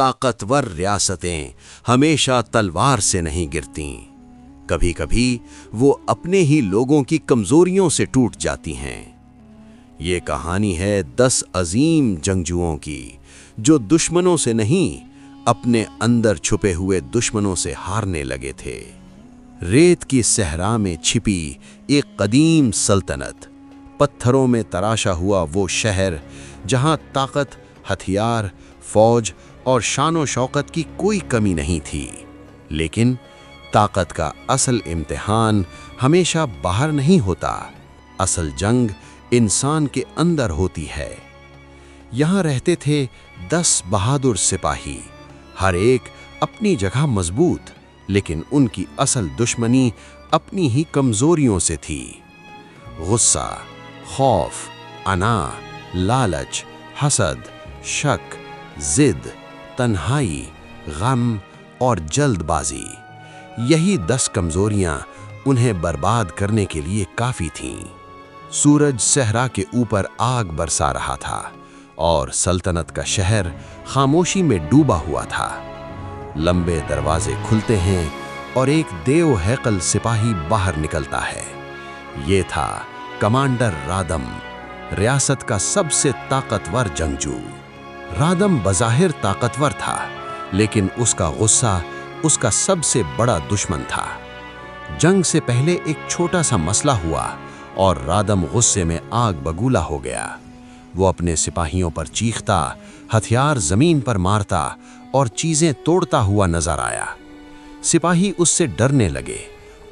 ताकतवर रियासतें हमेशा तलवार से नहीं गिरतीं। कभी कभी वो अपने ही लोगों की कमजोरियों से टूट जाती हैं। ये कहानी है 10 अजीम जंगजुओं की, जो दुश्मनों से नहीं, अपने अंदर छुपे हुए दुश्मनों से हारने लगे थे। रेत की सहरा में छिपी एक कदीम सल्तनत, पत्थरों में तराशा हुआ वो शहर जहां ताकत, हथियार, फौज और शानो शौकत की कोई कमी नहीं थी। लेकिन ताकत का असल इम्तिहान हमेशा बाहर नहीं होता, असल जंग इंसान के अंदर होती है। यहाँ रहते थे 10 बहादुर सिपाही, हर एक अपनी जगह मजबूत, लेकिन उनकी असल दुश्मनी अपनी ही कमजोरियों से थी। गुस्सा, खौफ, अना, लालच, हसद, शक, जिद, तन्हाई, गम और जल्दबाजी, यही 10 कमजोरियां उन्हें बर्बाद करने के लिए काफी थीं। सूरज सहरा के ऊपर आग बरसा रहा था और सल्तनत का शहर खामोशी में डूबा हुआ था। लंबे दरवाजे खुलते हैं और एक देव हैकल सिपाही बाहर निकलता है। ये था कमांडर रादम, रियासत का सबसे ताकतवर जंगजू। रादम बज़ाहिर ताकतवर था, लेकिन उसका गुस्सा उसका सबसे बड़ा दुश्मन था। जंग से पहले एक छोटा सा मसला हुआ और रादम गुस्से में आग बगूला हो गया। वो अपने सिपाहियों पर चीखता, हथियार जमीन पर मारता और चीजें तोड़ता हुआ नजर आया। सिपाही उससे डरने लगे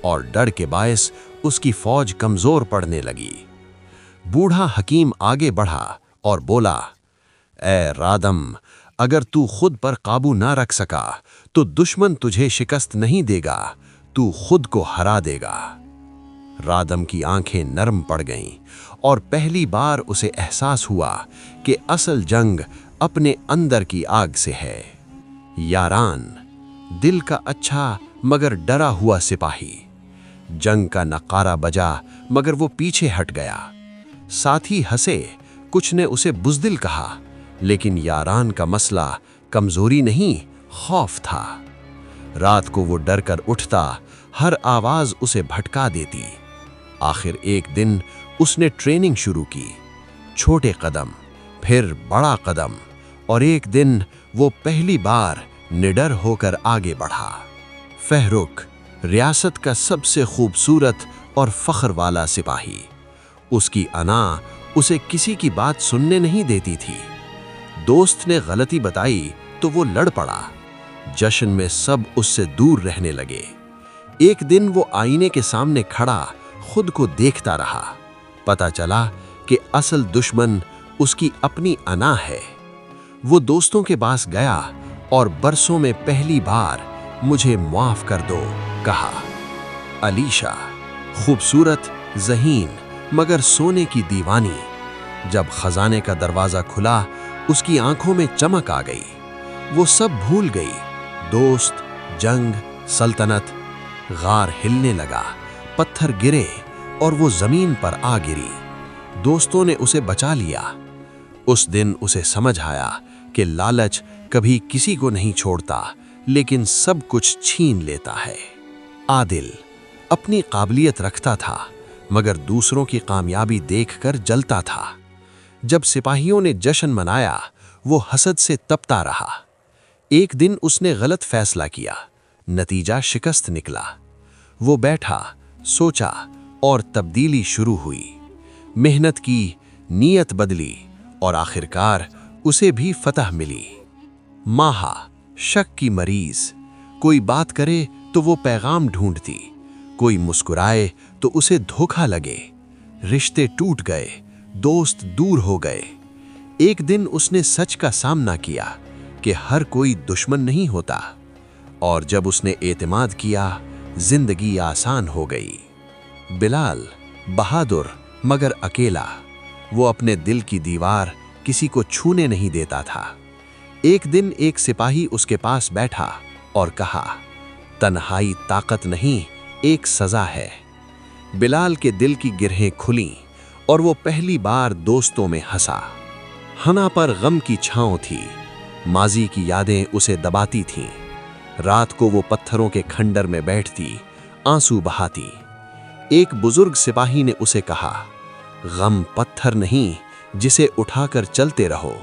और डर के बायस उसकी फौज कमजोर पड़ने लगी। बूढ़ा हकीम आगे बढ़ा और बोला, ए रादम, अगर तू खुद पर काबू ना रख सका तो दुश्मन तुझे शिकस्त नहीं देगा, तू खुद को हरा देगा। रादम की आंखें नरम पड़ गईं और पहली बार उसे एहसास हुआ कि असल जंग अपने अंदर की आग से है। यारान, दिल का अच्छा मगर डरा हुआ सिपाही। जंग का नकारा बजा मगर वो पीछे हट गया। साथी हंसे, कुछ ने उसे बुज़दिल कहा, लेकिन यारान का मसला कमजोरी नहीं, खौफ था। रात को वो डर कर उठता, हर आवाज उसे भटका देती। आखिर एक दिन उसने ट्रेनिंग शुरू की, छोटे कदम, फिर बड़ा कदम, और एक दिन वो पहली बार निडर होकर आगे बढ़ा। फहरुख, रियासत का सबसे खूबसूरत और फख्र वाला सिपाही। उसकी अना उसे किसी की बात सुनने नहीं देती थी। दोस्त ने गलती बताई तो वो लड़ पड़ा। जश्न में सब उससे दूर रहने लगे। एक दिन वो आईने के सामने खड़ा खुद को देखता रहा। पता चला कि असल दुश्मन उसकी अपनी अना है। वो दोस्तों के पास गया और बरसों में पहली बार मुझे माफ कर दो कहा। अलीशा, खूबसूरत, ज़हीन मगर सोने की दीवानी। जब खजाने का दरवाजा खुला, उसकी आंखों में चमक आ गई। वो सब भूल गई, दोस्त, जंग, सल्तनत। गार हिलने लगा, पत्थर गिरे और वो जमीन पर आ गिरी। दोस्तों ने उसे बचा लिया। उस दिन उसे समझ आया कि लालच कभी किसी को नहीं छोड़ता, लेकिन सब कुछ छीन लेता है। आदिल अपनी काबिलियत रखता था, मगर दूसरों की कामयाबी देखकर जलता था। जब सिपाहियों ने जश्न मनाया, वो हसद से तपता रहा। एक दिन उसने गलत फैसला किया, नतीजा शिकस्त निकला। वो बैठा, सोचा और तब्दीली शुरू हुई। मेहनत की, नीयत बदली और आखिरकार उसे भी फतह मिली। माहा, शक की मरीज, कोई बात करे तो वो पैगाम ढूंढती, कोई मुस्कुराए तो उसे धोखा लगे। रिश्ते टूट गए, दोस्त दूर हो गए। एक दिन उसने सच का सामना किया कि हर कोई दुश्मन नहीं होता, और जब उसने एतमाद किया, जिंदगी आसान हो गई। बिलाल, बहादुर मगर अकेला, वो अपने दिल की दीवार किसी को छूने नहीं देता था। एक दिन एक सिपाही उसके पास बैठा और कहा, तन्हाई ताकत नहीं, एक सजा है। बिलाल के दिल की गिरहें खुलीं और वो पहली बार दोस्तों में हंसा। हना पर गम की छांव थी, माजी की यादें उसे दबाती थीं। रात को वो पत्थरों के खंडर में बैठती, आंसू बहाती। एक बुजुर्ग सिपाही ने उसे कहा, गम पत्थर नहीं जिसे उठाकर चलते रहो,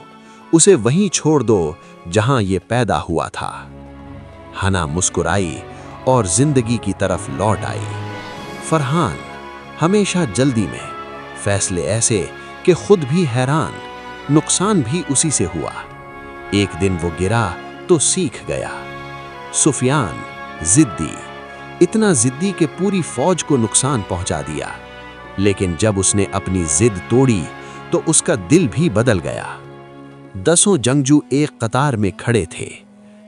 उसे वहीं छोड़ दो जहां ये पैदा हुआ था। हना मुस्कुराई और जिंदगी की तरफ लौट आई। फरहान हमेशा जल्दी में, फैसले ऐसे कि खुद भी हैरान, नुकसान भी उसी से हुआ। एक दिन वो गिरा तो सीख गया। सुफियान जिद्दी, इतना जिद्दी कि पूरी फौज को नुकसान पहुंचा दिया। लेकिन जब उसने अपनी जिद तोड़ी तो उसका दिल भी बदल गया। 10 जंगजू एक कतार में खड़े थे,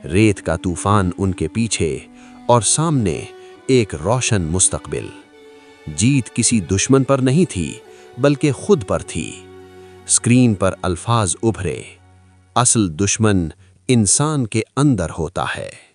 रेत का तूफान उनके पीछे और सामने एक रोशन मुस्तकबिल। जीत किसी दुश्मन पर नहीं थी, बल्कि खुद पर थी। स्क्रीन पर अल्फाज उभरे, असल दुश्मन इंसान के अंदर होता है।